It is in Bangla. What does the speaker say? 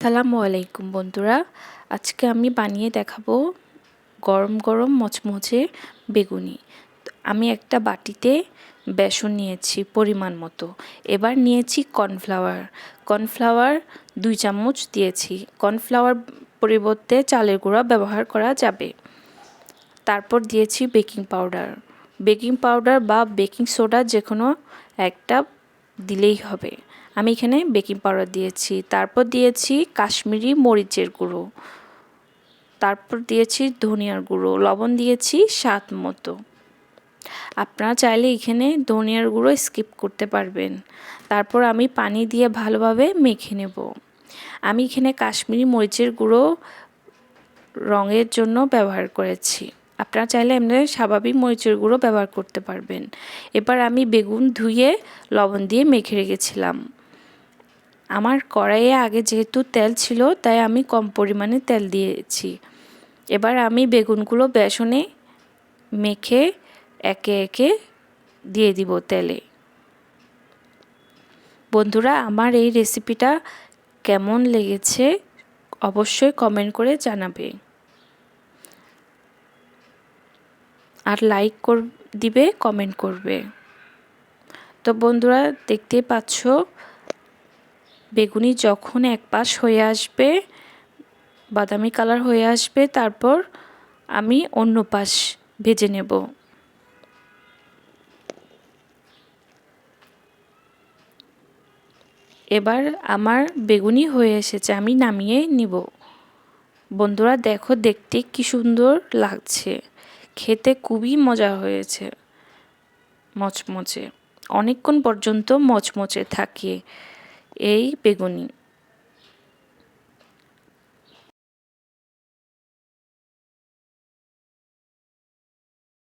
আসসালামু আলাইকুম বন্ধুরা, আজকে আমি বানিয়ে দেখাবো গরম গরম মচমচে বেগুনি। আমি একটা বাটিতে বেসন নিয়েছি পরিমাণ মতো। এবার নিয়েছি কর্নফ্লাওয়ার 2 চামচ দিয়েছি। কর্নফ্লাওয়ার পরিবর্তে চালের গুঁড়া ব্যবহার করা যাবে। তারপর দিয়েছি বেকিং পাউডার বা বেকিং সোডা, যে কোনো একটা দিলেই হবে। আমি এখানে বেকিং পাউডার দিয়েছি। তারপর দিয়েছি কাশ্মীরি মরিচের গুঁড়ো, তারপর দিয়েছি ধনিয়ার গুঁড়ো, লবণ দিয়েছি স্বাদ মতো। আপনারা চাইলে এখানে ধনিয়ার গুঁড়ো স্কিপ করতে পারবেন। তারপর আমি পানি দিয়ে ভালোভাবে মেখে নেব। আমি এখানে কাশ্মীরি মরিচের গুঁড়ো রঙের জন্য ব্যবহার করেছি। আপনারা চাইলে এমনি স্বাভাবিক মরিচের গুঁড়ো ব্যবহার করতে পারবেন। এবার আমি বেগুন ধুয়ে লবণ দিয়ে মেখে রেখেছিলাম। আমার কড়াইয়ে আগে যেহেতু তেল ছিল, তাই আমি কম পরিমাণে তেল দিয়েছি। এবার আমি বেগুনগুলো বেসনে মেখে একে একে দিয়ে দিব তেলে। বন্ধুরা, আমার এই রেসিপিটা কেমন লেগেছে অবশ্যই কমেন্ট করে জানাবে, আর লাইক দিবে, কমেন্ট করবে। তো বন্ধুরা, দেখতেই পাচ্ছ বেগুনি যখন এক পাশ হয়ে আসবে, বাদামি কালার হয়ে আসবে, তারপর আমি অন্য পাশ ভেজে নেব। এবার আমার বেগুনি হয়ে এসেছে, আমি নামিয়ে নিব। বন্ধুরা দেখো, দেখতে কি সুন্দর লাগছে, খেতে খুবই মজা হয়েছে, মচমচে, অনেকক্ষণ পর্যন্ত মচমচে থাকে এই বেগুনি।